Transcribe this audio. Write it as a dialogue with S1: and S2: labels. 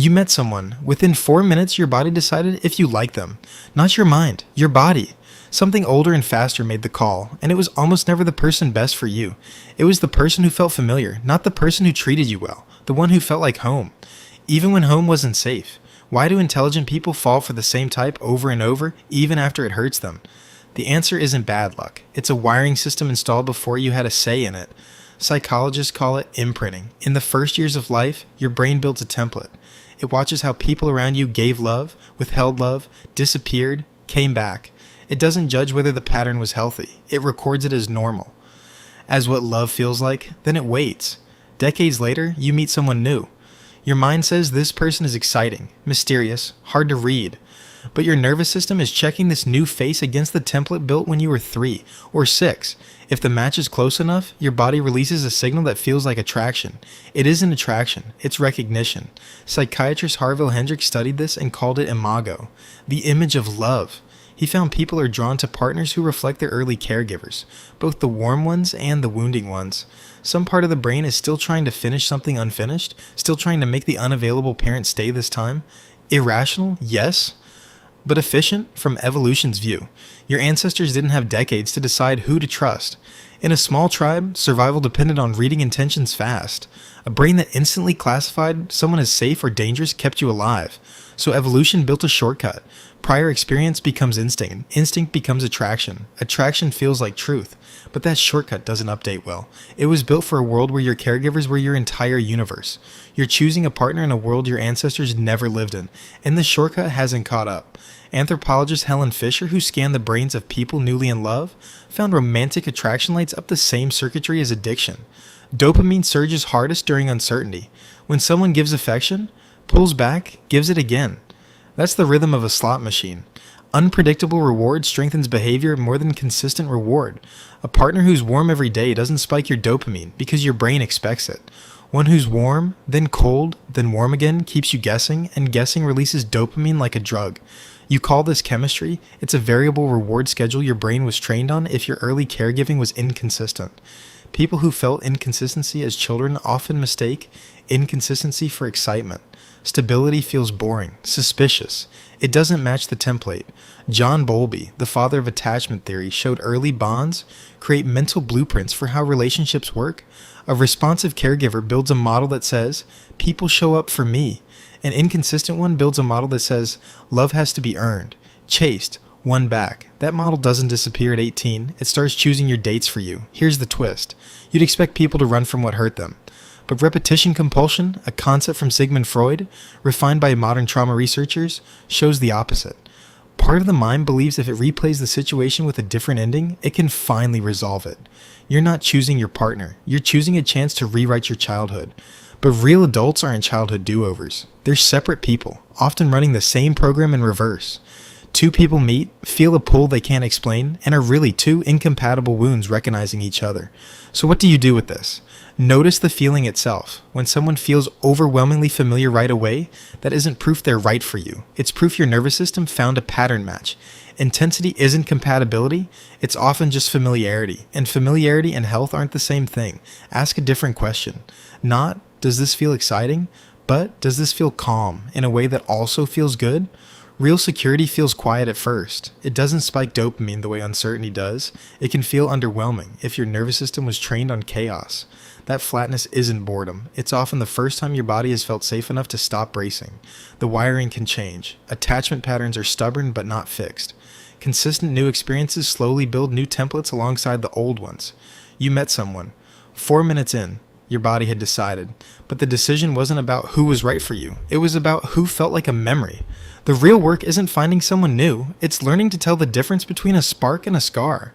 S1: You met someone. Within 4 minutes, your body decided if you liked them. Not your mind, your body. Something older and faster made the call, and it was almost never the person best for you. It was the person who felt familiar, not the person who treated you well, the one who felt like home. Even when home wasn't safe. Why do intelligent people fall for the same type over and over, even after it hurts them? The answer isn't bad luck. It's a wiring system installed before you had a say in it. Psychologists call it imprinting. In the first years of life, your brain builds a template. It watches how people around you gave love, withheld love, disappeared, came back. It doesn't judge whether the pattern was healthy. It records it as normal. As what love feels like, then it waits. Decades later, you meet someone new. Your mind says this person is exciting, mysterious, hard to read. But your nervous system is checking this new face against the template built when you were 3 or 6. If the match is close enough, your body releases a signal that feels like attraction. It isn't attraction, it's recognition. Psychiatrist Harville Hendrix studied this and called it imago, the image of love. He found people are drawn to partners who reflect their early caregivers, both the warm ones and the wounding ones. Some part of the brain is still trying to finish something unfinished, still trying to make the unavailable parent stay this time. Irrational, yes, but efficient from evolution's view. Your ancestors didn't have decades to decide who to trust. In a small tribe, survival depended on reading intentions fast. A brain that instantly classified someone as safe or dangerous kept you alive. So evolution built a shortcut. Prior experience becomes instinct. Instinct becomes attraction. Attraction feels like truth. But that shortcut doesn't update well. It was built for a world where your caregivers were your entire universe. You're choosing a partner in a world your ancestors never lived in, and the shortcut hasn't caught up. Anthropologist Helen Fisher, who scanned the brains of people newly in love, found romantic attraction lights up the same circuitry as addiction. Dopamine surges hardest during uncertainty. When someone gives affection, pulls back, gives it again. That's the rhythm of a slot machine. Unpredictable reward strengthens behavior more than consistent reward. A partner who's warm every day doesn't spike your dopamine because your brain expects it. One who's warm, then cold, then warm again keeps you guessing, and guessing releases dopamine like a drug. You call this chemistry? It's a variable reward schedule your brain was trained on if your early caregiving was inconsistent. People who felt inconsistency as children often mistake inconsistency for excitement. Stability feels boring, suspicious. It doesn't match the template. John Bowlby, the father of attachment theory, showed early bonds create mental blueprints for how relationships work. A responsive caregiver builds a model that says, people show up for me. An inconsistent one builds a model that says, love has to be earned, chased, won back. That model doesn't disappear at 18. It starts choosing your dates for you. Here's the twist. You'd expect people to run from what hurt them. But repetition compulsion, a concept from Sigmund Freud, refined by modern trauma researchers, shows the opposite. Part of the mind believes if it replays the situation with a different ending, it can finally resolve it. You're not choosing your partner. You're choosing a chance to rewrite your childhood. But real adults aren't childhood do-overs. They're separate people, often running the same program in reverse. Two people meet, feel a pull they can't explain, and are really two incompatible wounds recognizing each other. So what do you do with this? Notice the feeling itself. When someone feels overwhelmingly familiar right away, that isn't proof they're right for you. It's proof your nervous system found a pattern match. Intensity isn't compatibility, it's often just familiarity. And familiarity and health aren't the same thing. Ask a different question. Not, does this feel exciting? But, does this feel calm in a way that also feels good? Real security feels quiet at first. It doesn't spike dopamine the way uncertainty does. It can feel underwhelming if your nervous system was trained on chaos. That flatness isn't boredom. It's often the first time your body has felt safe enough to stop bracing. The wiring can change. Attachment patterns are stubborn but not fixed. Consistent new experiences slowly build new templates alongside the old ones. You met someone. 4 minutes in, your body had decided. But the decision wasn't about who was right for you. It was about who felt like a memory. The real work isn't finding someone new. It's learning to tell the difference between a spark and a scar.